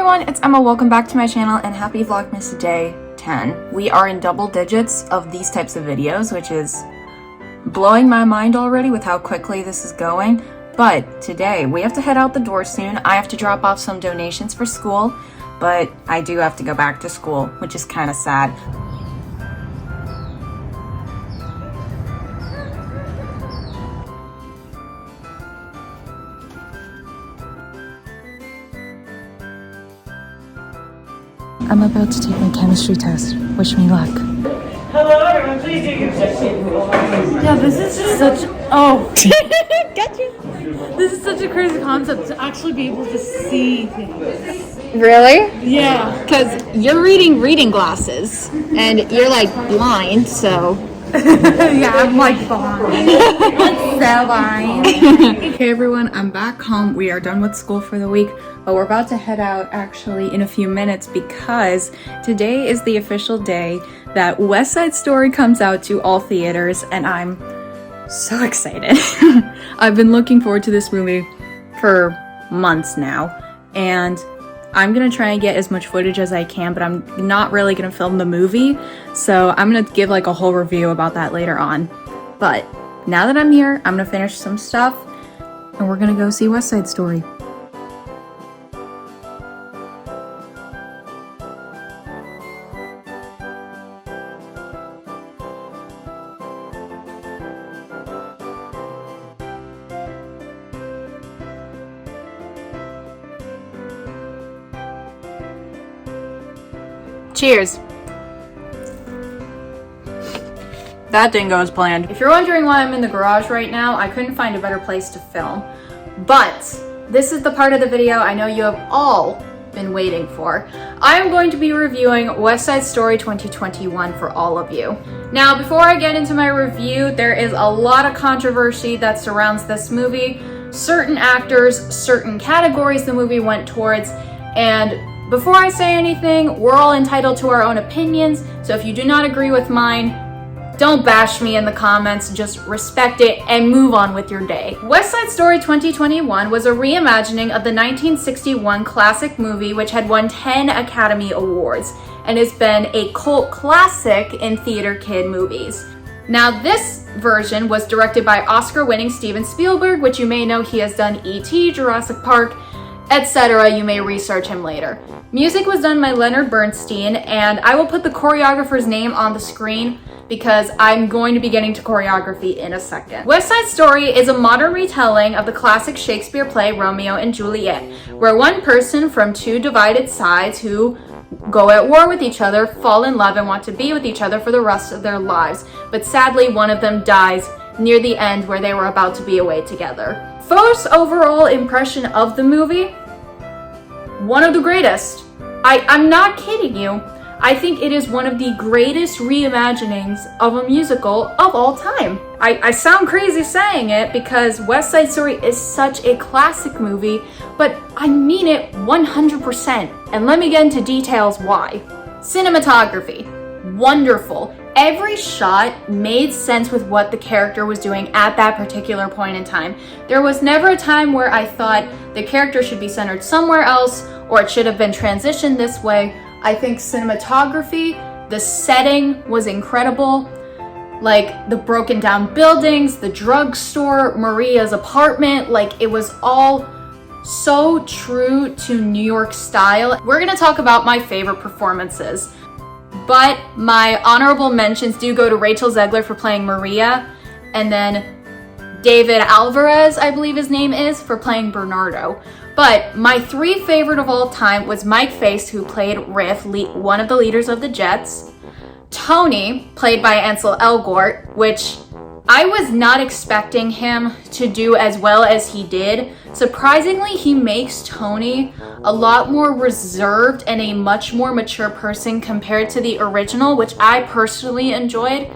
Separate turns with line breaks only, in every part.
everyone, it's Emma. Welcome back to my channel and happy Vlogmas Day 10. We are in double digits of these types of videos, which is blowing my mind already with how quickly this is going. But today we have to head out the door soon. I have to drop off some donations for school, but I do have to go back to school, which is kind of sad. I'm about to take my chemistry test. Wish me luck.
Hello everyone, please do your section.
Yeah, this is such got you. This is such a crazy concept to actually be able to see things.
Really?
Yeah.
Because you're reading glasses, and you're like blind, so.
Yeah, I'm like blind. So blind.
Hey everyone, I'm back home. We are done with school for the week, but we're about to head out actually in a few minutes because today is the official day that West Side Story comes out to all theaters, and I'm so excited. I've been looking forward to this movie for months now, and I'm gonna try and get as much footage as I can, but I'm not really gonna film the movie, so I'm gonna give like a whole review about that later on. But now that I'm here, I'm gonna finish some stuff, and we're gonna go see West Side Story. Cheers. That didn't go as planned. If you're wondering why I'm in the garage right now, I couldn't find a better place to film. But this is the part of the video I know you have all been waiting for. I'm going to be reviewing West Side Story 2021 for all of you. Now, before I get into my review, there is a lot of controversy that surrounds this movie. Certain actors, certain categories the movie went towards, and before I say anything, we're all entitled to our own opinions, so if you do not agree with mine, don't bash me in the comments, just respect it and move on with your day. West Side Story 2021 was a reimagining of the 1961 classic movie which had won 10 Academy Awards and has been a cult classic in theater kid movies. Now this version was directed by Oscar-winning Steven Spielberg, which you may know he has done E.T., Jurassic Park, etc. You may research him later. Music was done by Leonard Bernstein, and I will put the choreographer's name on the screen because I'm going to be getting to choreography in a second. West Side Story is a modern retelling of the classic Shakespeare play Romeo and Juliet, where one person from two divided sides who go at war with each other fall in love and want to be with each other for the rest of their lives, but sadly one of them dies near the end where they were about to be away together. First overall impression of the movie, one of the greatest. I'm not kidding you. I think it is one of the greatest reimaginings of a musical of all time. I sound crazy saying it because West Side Story is such a classic movie, but I mean it 100%. And let me get into details why. Cinematography, wonderful. Every shot made sense with what the character was doing at that particular point in time. There was never a time where I thought the character should be centered somewhere else or it should have been transitioned this way. I think cinematography, the setting was incredible. Like the broken down buildings, the drugstore, Maria's apartment, like it was all so true to New York style. We're gonna talk about my favorite performances. But my honorable mentions do go to Rachel Zegler for playing Maria, and then David Alvarez, I believe his name is, for playing Bernardo. But my three favorite of all time was Mike Faist, who played Riff, one of the leaders of the Jets, Tony, played by Ansel Elgort, which I was not expecting him to do as well as he did. Surprisingly, he makes Tony a lot more reserved and a much more mature person compared to the original, which I personally enjoyed.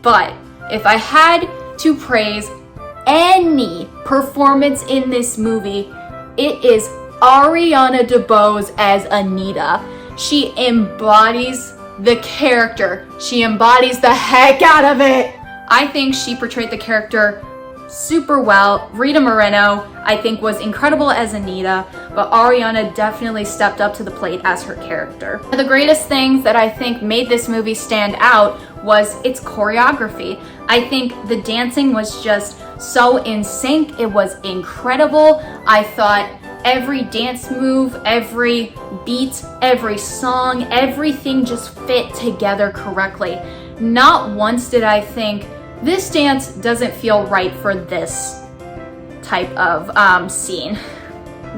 But if I had to praise any performance in this movie, it is Ariana DeBose as Anita. She embodies the character. She embodies the heck out of it. I think she portrayed the character super well. Rita Moreno, I think, was incredible as Anita, but Ariana definitely stepped up to the plate as her character. One of the greatest things that I think made this movie stand out was its choreography. I think the dancing was just so in sync. It was incredible. I thought every dance move, every beat, every song, everything just fit together correctly. Not once did I think, this dance doesn't feel right for this type of scene,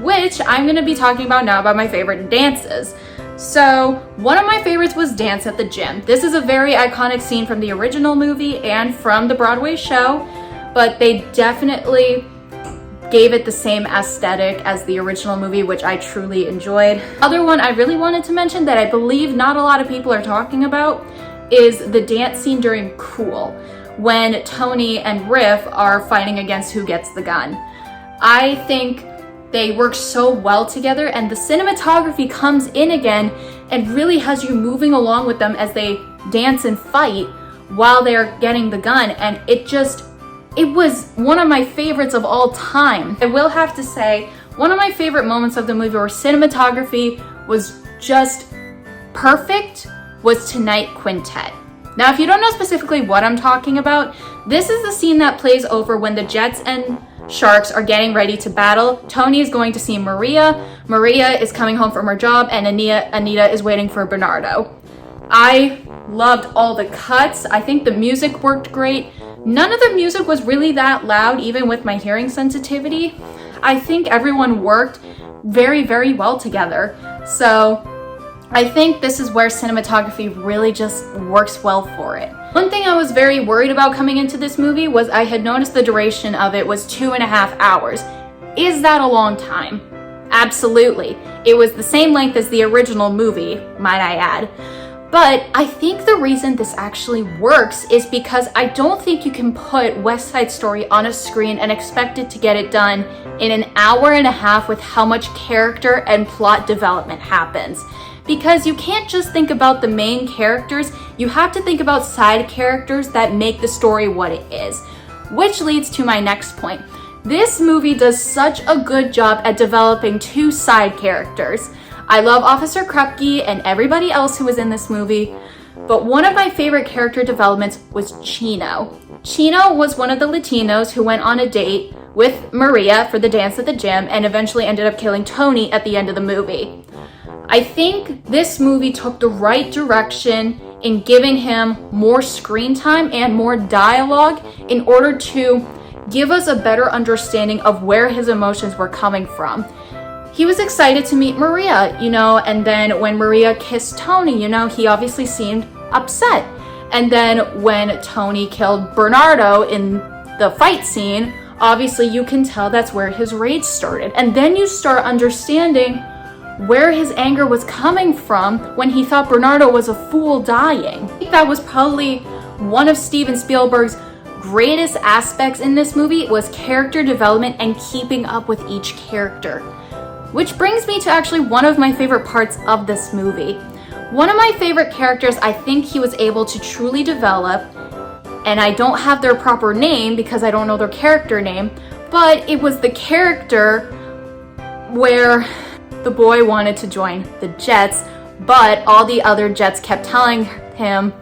which I'm gonna be talking about now about my favorite dances. So one of my favorites was Dance at the Gym. This is a very iconic scene from the original movie and from the Broadway show, but they definitely gave it the same aesthetic as the original movie, which I truly enjoyed. Other one I really wanted to mention that I believe not a lot of people are talking about is the dance scene during Cool, when Tony and Riff are fighting against who gets the gun. I think they work so well together, and the cinematography comes in again and really has you moving along with them as they dance and fight while they're getting the gun, and it was one of my favorites of all time. I will have to say, one of my favorite moments of the movie where cinematography was just perfect was Tonight Quintet. Now, if you don't know specifically what I'm talking about, this is the scene that plays over when the Jets and Sharks are getting ready to battle. Tony is going to see Maria. Maria is coming home from her job, and Anita is waiting for Bernardo. I loved all the cuts. I think the music worked great. None of the music was really that loud, even with my hearing sensitivity. I think everyone worked very, very well together. So I think this is where cinematography really just works well for it. One thing I was very worried about coming into this movie was I had noticed the duration of it was 2.5 hours. Is that a long time? Absolutely. It was the same length as the original movie, might I add. But I think the reason this actually works is because I don't think you can put West Side Story on a screen and expect it to get it done in an hour and a half with how much character and plot development happens. Because you can't just think about the main characters, you have to think about side characters that make the story what it is. Which leads to my next point. This movie does such a good job at developing two side characters. I love Officer Krupke and everybody else who was in this movie, but one of my favorite character developments was Chino. Chino was one of the Latinos who went on a date with Maria for the Dance at the Gym and eventually ended up killing Tony at the end of the movie. I think this movie took the right direction in giving him more screen time and more dialogue in order to give us a better understanding of where his emotions were coming from. He was excited to meet Maria, and then when Maria kissed Tony, he obviously seemed upset. And then when Tony killed Bernardo in the fight scene, obviously you can tell that's where his rage started. And then you start understanding where his anger was coming from when he thought Bernardo was a fool dying. I think that was probably one of Steven Spielberg's greatest aspects in this movie, was character development and keeping up with each character. Which brings me to actually one of my favorite parts of this movie. One of my favorite characters I think he was able to truly develop, and I don't have their proper name because I don't know their character name, but it was the character where the boy wanted to join the Jets, but all the other Jets kept telling him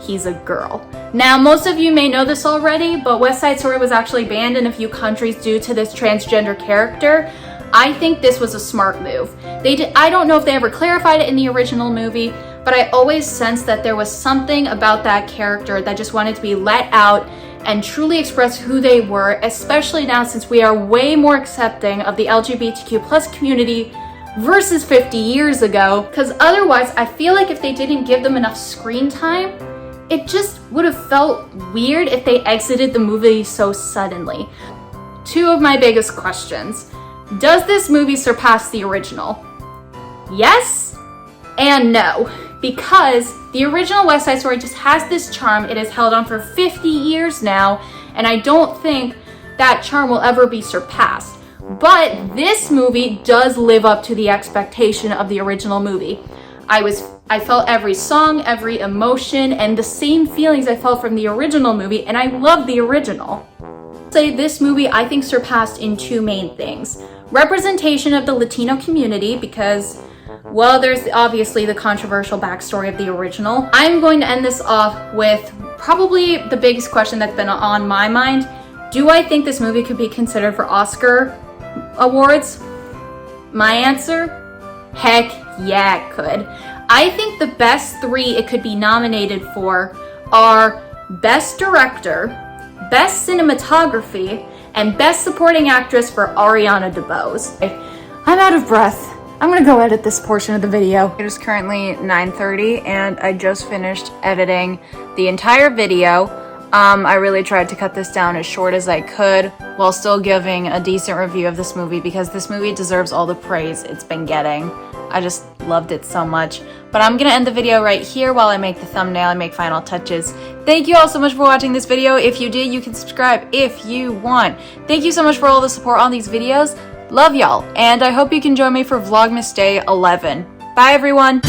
he's a girl. Now, most of you may know this already, but West Side Story was actually banned in a few countries due to this transgender character. I think this was a smart move. I don't know if they ever clarified it in the original movie, but I always sensed that there was something about that character that just wanted to be let out and truly express who they were, especially now since we are way more accepting of the LGBTQ+ community versus 50 years ago. Because otherwise, I feel like if they didn't give them enough screen time, it just would have felt weird if they exited the movie so suddenly. Two of my biggest questions. Does this movie surpass the original? Yes and no, because the original West Side Story just has this charm. It has held on for 50 years now, and I don't think that charm will ever be surpassed. But this movie does live up to the expectation of the original movie. I felt every song, every emotion, and the same feelings I felt from the original movie, and I love the original. say this movie I think surpassed in two main things. Representation of the Latino community, because, well, there's obviously the controversial backstory of the original. I'm going to end this off with probably the biggest question that's been on my mind. Do I think this movie could be considered for Oscar awards? My answer? Heck yeah, it could. I think the best three it could be nominated for are Best Director, Best Cinematography, and Best Supporting Actress for Ariana DeBose. I'm out of breath. I'm gonna go edit this portion of the video. It is currently 9:30 and I just finished editing the entire video. I really tried to cut this down as short as I could while still giving a decent review of this movie because this movie deserves all the praise it's been getting. I just loved it so much. But I'm gonna end the video right here while I make the thumbnail and make final touches. Thank you all so much for watching this video. If you did, you can subscribe if you want. Thank you so much for all the support on these videos. Love y'all, and I hope you can join me for Vlogmas Day 11. Bye everyone!